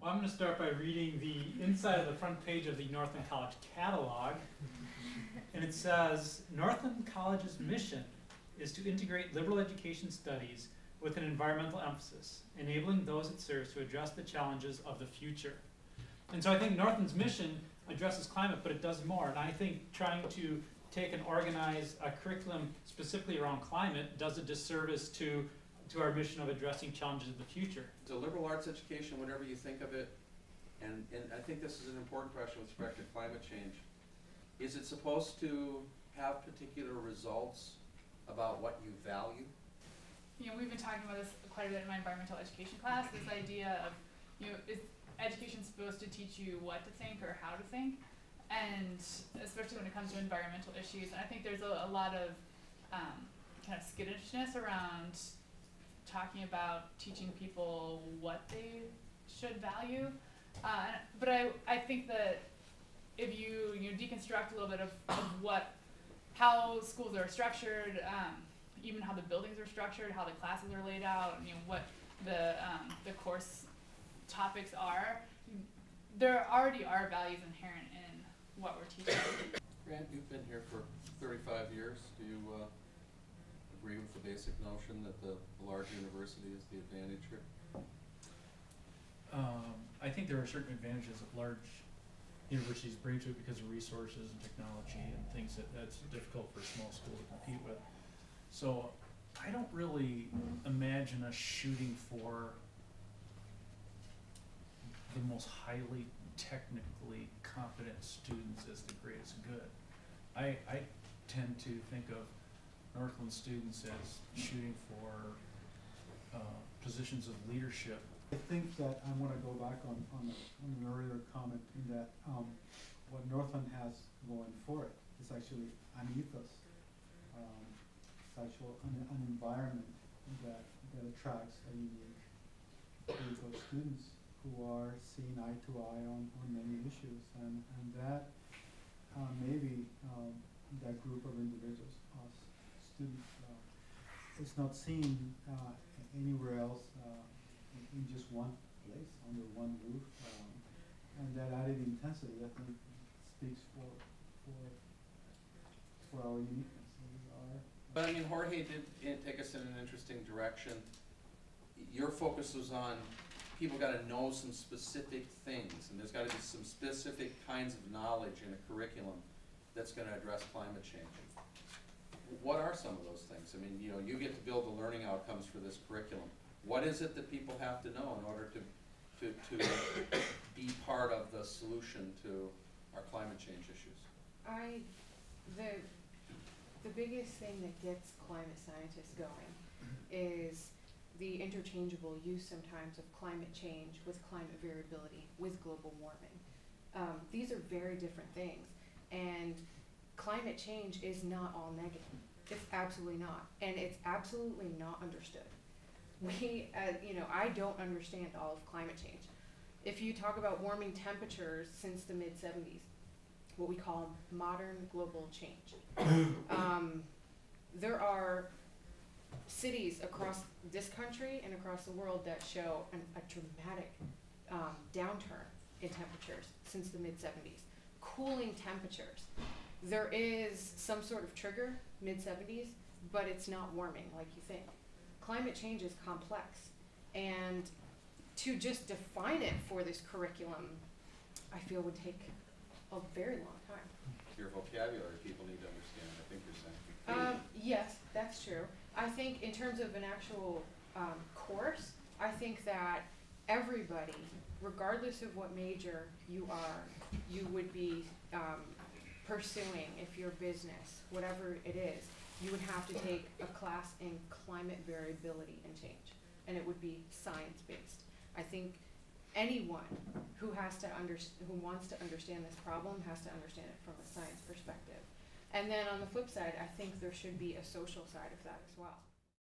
Well, I'm going to start by reading the inside of the front page of the Northland College catalog. And it says, Northland College's mission is to integrate liberal education studies with an environmental emphasis, enabling those it serves to address the challenges of the future. And so I think Northland's mission addresses climate, but it does more. And I think trying to take and organize a curriculum specifically around climate does a disservice to our mission of addressing challenges of the future. So liberal arts education, whatever you think of it, and I think this is an important question with respect to climate change. Is it supposed to have particular results about what you value? You know, we've been talking about this quite a bit in my environmental education class, this idea of, you know, is education supposed to teach you what to think or how to think? And especially when it comes to environmental issues, and I think there's a lot of kind of skittishness around talking about teaching people what they should value. But I think that if you deconstruct a little bit of how schools are structured, even how the buildings are structured, how the classes are laid out, you know, what the course topics are, there already are values inherent in what we're teaching. Grant, you've been here for 35 years. Do you agree with the basic notion that the large university is the advantage here? I think there are certain advantages that large universities bring to it because of resources and technology and things that's difficult for a small school to compete with. So I don't really imagine us shooting for the most highly technically competent students as the greatest good. I tend to think of Northland students as shooting for positions of leadership. I think that I want to go back on an earlier comment in that what Northland has going for it is actually an ethos. It's actually an environment that attracts a unique group of students who are seeing eye to eye on many issues, and that maybe that group of individuals, us students, is not seen anywhere else in just one place, under one roof, and that added intensity, I think, speaks for our uniqueness. But I mean, Jorge did take us in an interesting direction. Your focus was on people got to know some specific things, and there's got to be some specific kinds of knowledge in a curriculum that's going to address climate change. What are some of those things? I mean, you know, you get to build the learning outcomes for this curriculum. What is it that people have to know in order to be part of the solution to our climate change issues? The biggest thing that gets climate scientists going is the interchangeable use sometimes of climate change with climate variability, with global warming. These are very different things, and climate change is not all negative. It's absolutely not, and it's absolutely not understood. We, I don't understand all of climate change. If you talk about warming temperatures since the mid-70s, what we call modern global change. There are cities across this country and across the world that show a dramatic downturn in temperatures since the mid-70s. Cooling temperatures. There is some sort of trigger, mid-70s, but it's not warming like you think. Climate change is complex, and to just define it for this curriculum, I feel would take a very long time. Your vocabulary people need to understand, I think you're saying. Yes, that's true. I think in terms of an actual course, I think that everybody, regardless of what major you are, you would be pursuing, if you're business, whatever it is, you would have to take a class in climate variability and change, and it would be science-based. I think anyone who wants to understand this problem has to understand it from a science perspective. And then on the flip side, I think there should be a social side of that as well.